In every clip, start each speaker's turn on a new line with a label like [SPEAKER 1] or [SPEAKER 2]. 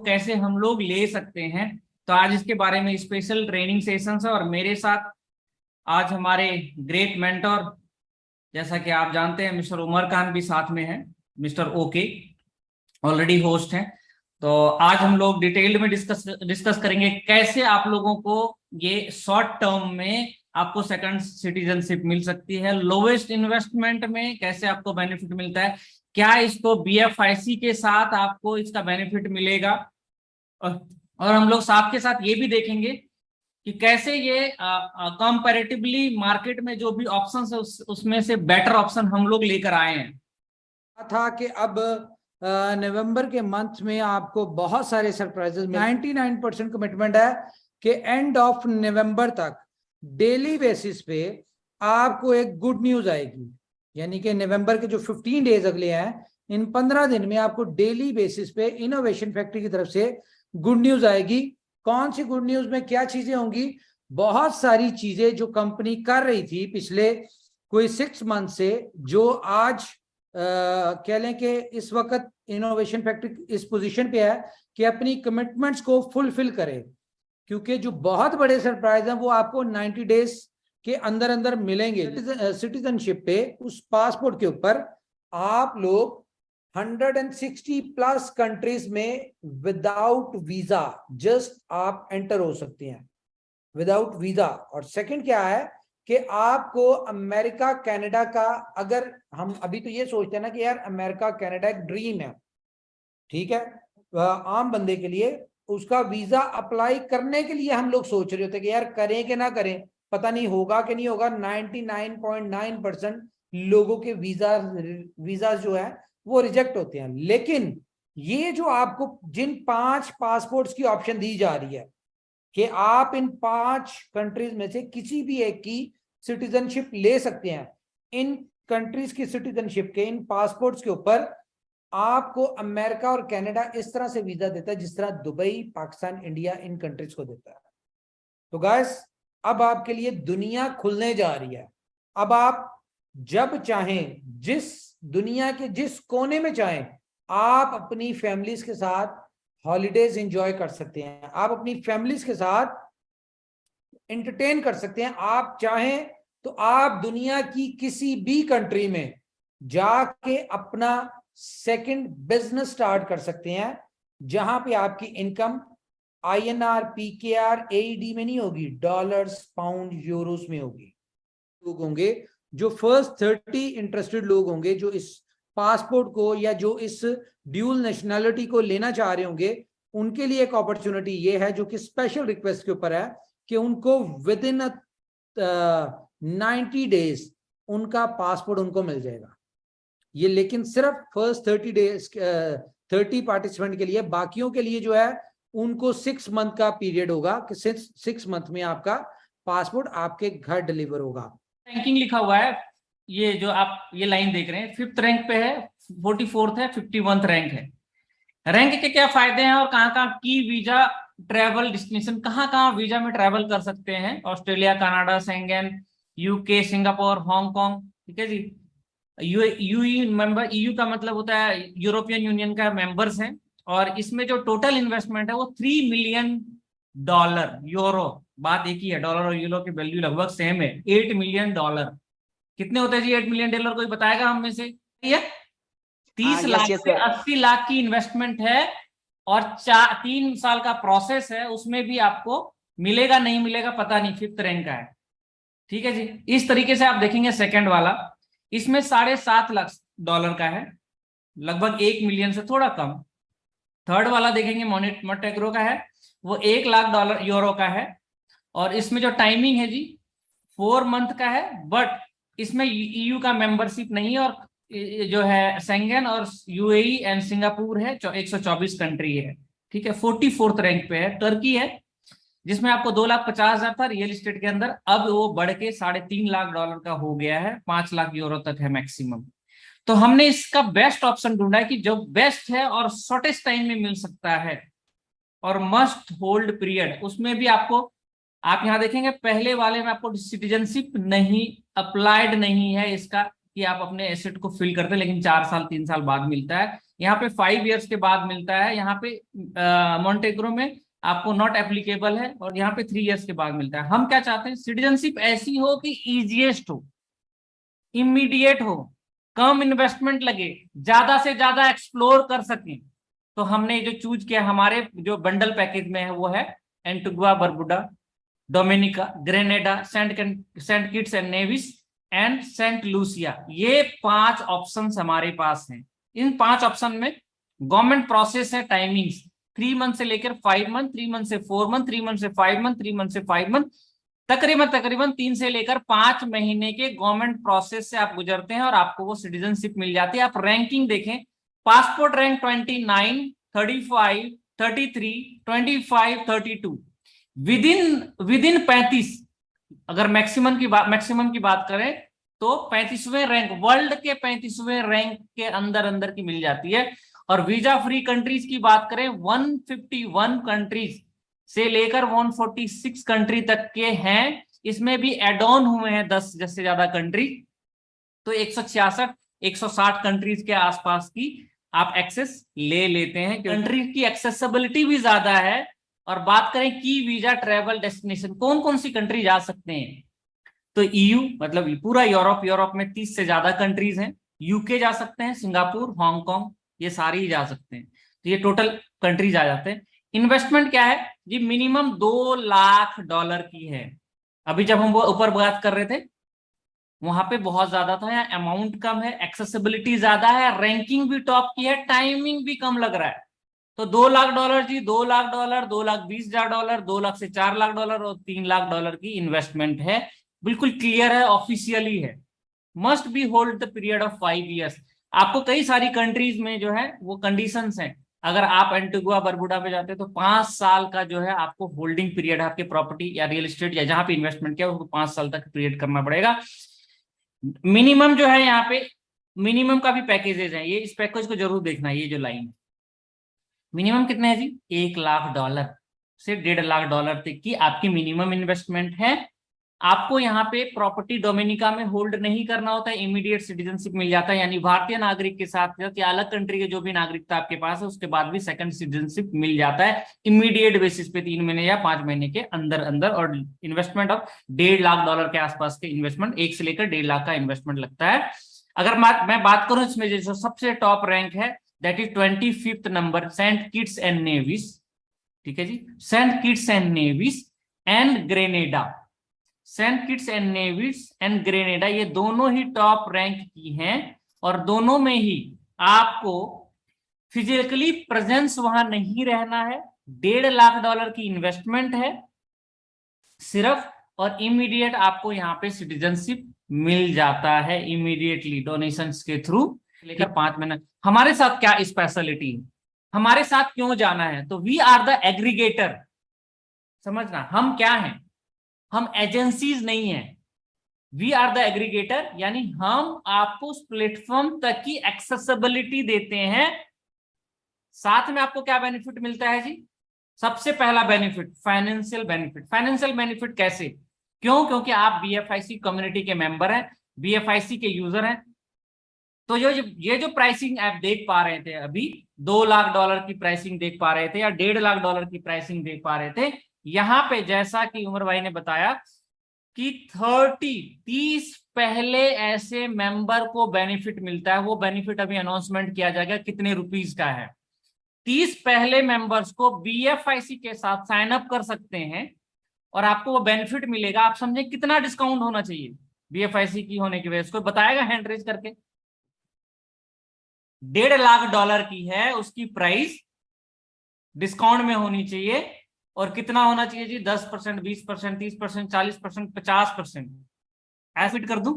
[SPEAKER 1] कैसे हम लोग ले सकते हैं। तो आज इसके बारे में स्पेशल ट्रेनिंग सेशंस है और मेरे साथ आज हमारे ग्रेट मेंटर, जैसा कि आप जानते हैं, मिस्टर उमर खान भी साथ में है। मिस्टर ओके ऑलरेडी होस्ट हैं। तो आज हम लोग डिटेल्ड में डिस्कस करेंगे कैसे आप लोगों को ये शॉर्ट टर्म में आपको सेकंड सिटीजनशिप मिल सकती है, लोवेस्ट इन्वेस्टमेंट में कैसे आपको बेनिफिट मिलता है, क्या इसको बीएफआईसी के साथ आपको इसका बेनिफिट मिलेगा, और हम लोग साथ के साथ ये भी देखेंगे कि कैसे ये कंपैरेटिवली मार्केट में जो भी ऑप्शंस है उसमें से बेटर ऑप्शन हम लोग लेकर आए हैं।
[SPEAKER 2] था कि अब नवंबर के मंथ में आपको बहुत सारे सरप्राइजेस 99% कमिटमेंट है कि एंड ऑफ नवंबर तक डेली बेसिस पे आपको एक गुड न्यूज आएगी। यानी कि नवंबर के जो 15 डेज अगले हैं, इन 15 दिन में आपको डेली बेसिस पे इनोवेशन फैक्ट्री की तरफ से गुड न्यूज आएगी। कौन सी गुड न्यूज में क्या चीजें होंगी? बहुत सारी चीजें जो कंपनी कर रही थी पिछले कोई 6 मंथ से, जो आज कह लें कि इस वक्त इनोवेशन फैक्ट्री इस पोजीशन पे है कि अपनी कमिटमेंट्स को फुलफिल करे, क्योंकि जो बहुत बड़े सरप्राइज हैं वो आपको 90 डेज के अंदर अंदर मिलेंगे। सिटीजनशिप पे उस पासपोर्ट के ऊपर आप लोग 160 प्लस कंट्रीज में विदाउट वीजा जस्ट आप एंटर हो सकते हैं विदाउट वीजा। और सेकंड क्या है कि आपको अमेरिका कनाडा का, अगर हम अभी तो ये सोचते हैं ना कि यार अमेरिका कनाडा एक ड्रीम है, ठीक है, आम बंदे के लिए उसका वीजा अप्लाई करने के लिए हम लोग सोच रहे होते हैं कि यार करें कि ना करें, पता नहीं होगा कि नहीं होगा। 99.9% लोगों के वीजा जो है वो रिजेक्ट होते हैं। लेकिन ये जो आपको जिन 5 पासपोर्ट्स की ऑप्शन दी जा रही है कि आप इन 5 कंट्रीज में से किसी भी एक की सिटीजनशिप ले सकते हैं, इन कंट्रीज की सिटीजनशिप के इन पासपोर्ट्स के ऊपर आपको अमेरिका और कनाडा इस तरह से वीजा देता है जिस तरह Dubai, Pakistan, India in countries को देता है। तो गाइस, अब आपके लिए दुनिया खुलने जा रही है। अब आप जब चाहें, जिस दुनिया के जिस कोने में चाहें, आप अपनी फैमिलीज के साथ हॉलीडेज एंजॉय कर सकते हैं, आप अपनी फैमिलीज के साथ एंटरटेन कर सकते हैं। आप चाहें तो आप दुनिया की किसी भी कंट्री में जाके अपना सेकंड बिजनेस स्टार्ट कर सकते हैं, जहां पे आपकी इनकम INR, PKR, AED में नहीं होगी, डॉलर्स, पाउंड, यूरोस में होगी। लोग होंगे जो फर्स्ट 30 इंटरेस्टेड लोग होंगे जो इस पासपोर्ट को या जो इस ड्यूल नेशनैलिटी को लेना चाह रहे होंगे, उनके लिए एक अपॉर्चुनिटी ये है जो कि स्पेशल रिक्वेस्ट के ऊपर है कि उनको विद इन 90 डेज उनका पासपोर्ट उनको मिल जाएगा। ये लेकिन सिर्फ फर्स्ट 30 डेज 30 पार्टिसिपेंट के लिए, बाकियों के लिए जो है उनको 6 मंथ का पीरियड होगा कि 6 मंथ में आपका पासपोर्ट आपके घर डिलीवर होगा।
[SPEAKER 1] रैंकिंग लिखा हुआ है, ये जो आप ये लाइन देख रहे हैं 5th रैंक पे है, 44th है, 51st रैंक है। रैंक के क्या फायदे हैं और कहाँ कहाँ की वीजा ट्रैवल डेस्टिनेशन, कहाँ कहाँ वीजा में ट्रैवल कर सकते हैं? Australia, Canada, Schengen, UK, Singapore, Hong Kong, ठीक है जी। यूई मेंबर, EU का मतलब होता है यूरोपियन यूनियन का मेंबर्स हैं, और इसमें जो टोटल इन्वेस्टमेंट है वो $3 मिलियन, यूरो, बात एक ही है, डॉलर और यूरो की वैल्यू लगभग सेम है। $8 मिलियन कितने होते हैं जी? $8 मिलियन कोई बताएगा हम में से? 30 लाख से 80 लाख की इन्वेस्टमेंट है और 3 साल का प्रोसेस है, उसमें भी आपको मिलेगा नहीं मिलेगा पता नहीं। 5th रैंक का है, ठीक है जी। इस तरीके से आप देखेंगे सेकंड वाला, इसमें $7.5 लाख का है, लगभग 1 मिलियन से थोड़ा कम। थर्ड वाला देखेंगे मोंटेग्रो का है, वो $1 लाख यूरो का है, और इसमें जो टाइमिंग है जी 4 मंथ का है, बट इसमें EU का मेंबरशिप नहीं है, और जो है शेंगेन और UAE एंड सिंगापुर है, 124 कंट्री है, ठीक है। 44th रैंक पे है। टर्की है जिसमें आपको $2,50,000 था रियल एस्टेट के अंदर, अब वो बढ़ के $3.5 लाख का हो गया है, 5 लाख यूरो तक है मैक्सिमम। तो हमने इसका बेस्ट ऑप्शन ढूंढा है कि जो बेस्ट है और शॉर्टेस्ट टाइम में मिल सकता है, और मस्ट होल्ड पीरियड उसमें भी आपको, आप यहां देखेंगे पहले वाले में आपको सिटीजनशिप नहीं अप्लाइड नहीं है इसका कि आप अपने एसेट को फिल करते हैं, लेकिन 4 साल 3 साल बाद मिलता है। यहाँ पे 5 इयर्स के बाद मिलता है, यहाँ पे मोंटेग्रो में आपको नॉट एप्लीकेबल है, और यहाँ पे 3 इयर्स के बाद मिलता है। हम क्या चाहते हैं, सिटीजनशिप ऐसी हो कि इजीएस्ट हो, इमीडिएट हो, कम इन्वेस्टमेंट लगे, ज्यादा से ज्यादा एक्सप्लोर कर सकें। तो हमने जो चूज किया, हमारे जो बंडल पैकेज में है वो है Antigua Barbuda, Dominica, Grenada, Saint Kitts and Nevis and Saint Lucia. ये 5 ऑप्शंस हमारे पास हैं। इन 5 ऑप्शन में गवर्नमेंट प्रोसेस है, टाइमिंग्स 3 मंथ से लेकर 5 मंथ, 3 मंथ से 4 मंथ, 3 मंथ से 5 मंथ, 3 मंथ से 5 मंथ, तकरीबन 3 से लेकर 5 महीने के गवर्नमेंट प्रोसेस से आप गुजरते हैं और आपको वो सिटीजनशिप मिल जाती है। आप रैंकिंग देखें, पासपोर्ट रैंक 29, 35, 33, 25, 32, विदिन 35। अगर मैक्सिमम की बात करें तो 35वें रैंक, वर्ल्ड के 35वें रैंक के अंदर की मिल जाती है। और वीजा फ्री कंट्रीज की बात करें, 151 कंट्रीज से लेकर 146 कंट्री तक के हैं। इसमें भी एड ऑन हुए हैं 10 से ज्यादा कंट्री, तो 166 160 कंट्रीज के आसपास की आप एक्सेस ले लेते हैं। कंट्री की एक्सेसिबिलिटी भी ज्यादा है। और बात करें की वीजा ट्रेवल डेस्टिनेशन, कौन कौन सी कंट्री जा सकते हैं, तो ईयू मतलब पूरा यूरोप में 30 से ज्यादा कंट्रीज हैं। यूके जा सकते हैं, सिंगापुर, हांगकांग, ये सारी ही जा सकते हैं। तो ये टोटल कंट्रीज आ जाते हैं। इन्वेस्टमेंट क्या है जी, मिनिमम $2 लाख की है। अभी जब हम वो ऊपर बात कर रहे थे वहां पे बहुत ज्यादा था, यहाँ अमाउंट कम है, एक्सेसिबिलिटी ज्यादा है, रैंकिंग भी टॉप की है, टाइमिंग भी कम लग रहा है। तो $2 लाख जी, $2 लाख, $2,20,000, $2 लाख से $4 लाख और $3 लाख की इन्वेस्टमेंट है। बिल्कुल क्लियर है, ऑफिशियली है। Must be hold the period of 5 years. आपको कई सारी कंट्रीज में जो है वो कंडीशंस हैं। अगर आप एंटीगुआ बरबुडा पे जाते हैं तो 5 साल का जो है आपको होल्डिंग पीरियड है, आपके प्रॉपर्टी या रियल एस्टेट या जहां पे इन्वेस्टमेंट किया उसको 5 साल तक पीरियड करना पड़ेगा। मिनिमम जो है यहाँ पे मिनिमम का भी पैकेजेस है, ये इस पैकेज को जरूर देखना है। ये जो लाइन है, मिनिमम कितने है जी, $1 लाख से $1.5 लाख तक की आपकी मिनिमम इन्वेस्टमेंट है। आपको यहाँ पे प्रॉपर्टी डोमिनिका में होल्ड नहीं करना होता है, इमीडिएट सिटीजनशिप मिल जाता है। यानी भारतीय नागरिक के साथ या अलग कंट्री के जो भी नागरिकता आपके पास है उसके बाद भी सेकंड सिटीजनशिप मिल जाता है इमीडिएट बेसिस पे, 3 महीने या 5 महीने के अंदर। और इन्वेस्टमेंट ऑफ $1.5 लाख के आसपास के इन्वेस्टमेंट, 1 से लेकर 1.5 लाख का इन्वेस्टमेंट लगता है। अगर मैं बात करूं इसमें जो सबसे टॉप रैंक है that is 25th number, Saint Kitts and Nevis. ठीक है जी, Saint Kitts and Nevis and Grenada. Saint Kitts and Nevis and Grenada ये दोनों ही टॉप रैंक की हैं, और दोनों में ही आपको फिजिकली प्रेजेंस वहां नहीं रहना है। $1.5 लाख की इन्वेस्टमेंट है सिर्फ, और इमीडिएट आपको यहाँ पे सिटीजनशिप मिल जाता है इमीडिएटली डोनेशंस के थ्रू लेकर 5 महीने। हमारे साथ क्या स्पेशलिटी है, हमारे साथ क्यों जाना है, तो वी आर द एग्रीगेटर। समझना, हम क्या हैं, हम एजेंसीज नहीं है, वी आर द एग्रीगेटर। यानी हम आपको उस प्लेटफॉर्म तक की एक्सेसिबिलिटी देते हैं। साथ में आपको क्या बेनिफिट मिलता है जी, सबसे पहला benefit financial benefit. Financial benefit कैसे, क्यों, क्योंकि आप बीएफआईसी कम्युनिटी के मेंबर हैं, बीएफआईसी के यूजर हैं। तो ये जो प्राइसिंग आप देख पा रहे थे अभी, $2 लाख की प्राइसिंग देख पा रहे थे या $1.5 लाख की प्राइसिंग देख पा रहे थे, यहाँ पे जैसा कि उमर भाई ने बताया कि 30 पहले ऐसे मेंबर को बेनिफिट मिलता है। वो बेनिफिट अभी अनाउंसमेंट किया जाएगा कितने रुपीस का है। 30 पहले मेंबर्स को बीएफआईसी के साथ साइन अप कर सकते हैं और आपको वो बेनिफिट मिलेगा। आप समझे कितना डिस्काउंट होना चाहिए बीएफआईसी की होने की वजह से, कोई बताएगा हैंड रेज करके। $1.5 लाख की है, उसकी प्राइस डिस्काउंट में होनी चाहिए। और कितना होना चाहिए जी, 10%, 20%, 30%, 40%, 50%। ऐसे कर दूं,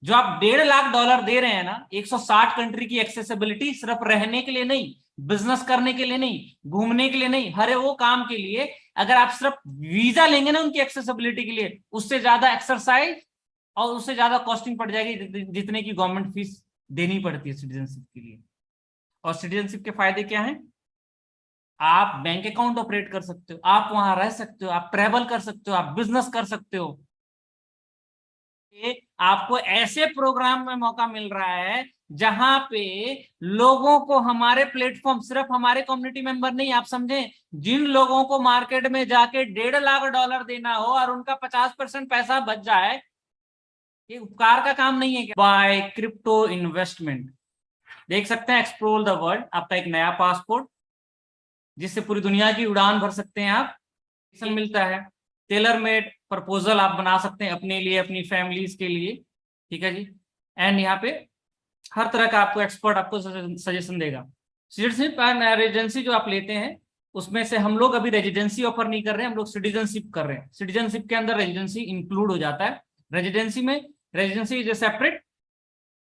[SPEAKER 1] जो आप $1.5 लाख दे रहे हैं ना, 160 कंट्री की एक्सेसिबिलिटी, सिर्फ रहने के लिए नहीं, बिजनेस करने के लिए नहीं, घूमने के लिए नहीं, हर वो काम के लिए। अगर आप सिर्फ वीजा लेंगे ना उनकी एक्सेसिबिलिटी के लिए, उससे ज्यादा एक्सरसाइज और उससे ज्यादा कॉस्टिंग पड़ जाएगी जितने की गवर्नमेंट फीस देनी पड़ती है सिटीजनशिप के लिए। और सिटीजनशिप के फायदे क्या हैं, आप बैंक अकाउंट ऑपरेट कर सकते हो, आप वहां रह सकते हो, आप ट्रेवल कर सकते हो, आप बिजनेस कर सकते हो। आपको ऐसे प्रोग्राम में मौका मिल रहा है जहां पे लोगों को हमारे प्लेटफॉर्म, सिर्फ हमारे कम्युनिटी मेंबर नहीं, आप समझें, जिन लोगों को मार्केट में जाके $1.5 लाख देना हो और उनका 50% पैसा बच जाए, ये उपकार का काम नहीं है क्या? Buy crypto investment. देख सकते हैं एक्सप्लोर द वर्ल्ड, आपका एक नया पासपोर्ट जिससे पूरी दुनिया की उड़ान भर सकते हैं आप। मिलता है टेलर मेड प्रपोजल आप बना सकते हैं अपने लिए, अपनी फैमिलीज के लिए, ठीक है जी। एंड यहाँ पे हर तरह का आपको एक्सपर्ट आपको सजेशन देगा। सिटीजनशिप एंड रेजिडेंसी जो आप लेते हैं उसमें से हम लोग अभी रेजिडेंसी ऑफर नहीं कर रहे हैं, हम लोग सिटीजनशिप कर रहे हैं। सिटीजनशिप के अंदर रेजिडेंसी इंक्लूड हो जाता है। रेजिडेंसी में रेजिडेंसी इज सेपरेट,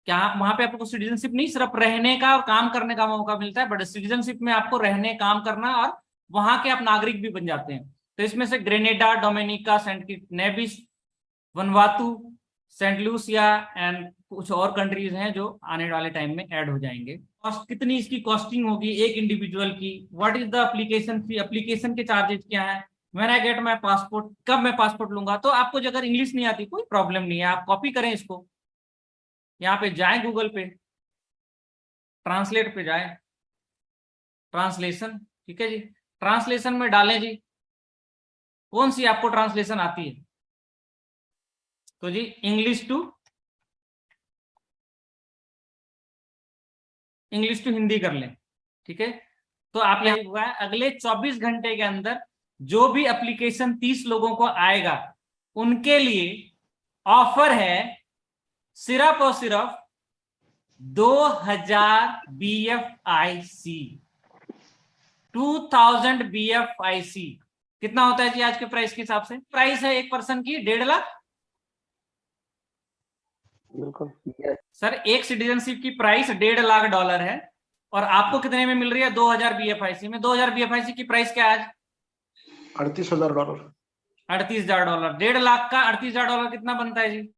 [SPEAKER 1] क्या वहां पे आपको सिटीजनशिप नहीं, सिर्फ रहने का और काम करने का मौका मिलता है, बट सिटीजनशिप में आपको रहने, काम करना और वहां के आप नागरिक भी बन जाते हैं। तो इसमें से Grenada, Dominica, Saint Nevis, Vanuatu, Saint Lucia and कुछ और कंट्रीज हैं जो आने वाले टाइम में ऐड हो जाएंगे। कॉस्ट कितनी इसकी कॉस्टिंग होगी एक इंडिविजुअल की? What is the application fee? Application के चार्जेस क्या है? When I get my passport, कब मैं पासपोर्ट लूंगा? तो आपको अगर इंग्लिश नहीं आती कोई प्रॉब्लम नहीं है, आप कॉपी करें इसको, यहाँ पे जाएं गूगल पे, ट्रांसलेट पे जाएं, ट्रांसलेशन, ठीक है जी, ट्रांसलेशन में डालें जी कौन सी आपको ट्रांसलेशन आती है, तो जी इंग्लिश टू हिंदी कर लें, ठीक है। तो आप यहाँ हुआ है अगले 24 घंटे के अंदर जो भी एप्लीकेशन 30 लोगों को आएगा उनके लिए ऑफर है सिर्फ और सिर्फ 2000 BFIC, 2000 BFIC। कितना होता है जी आज के प्राइस के हिसाब से? प्राइस है एक पर्सन की 1.5 लाख।
[SPEAKER 3] बिल्कुल
[SPEAKER 1] सर एक सिटीजनशिप की प्राइस $1.5 लाख है और आपको कितने में मिल रही है? 2000 BFIC में। 2000 BFIC की प्राइस क्या है आज?
[SPEAKER 3] $38,000।
[SPEAKER 1] $38,000। $1.5 लाख का $38,000 कितना बनता है जी?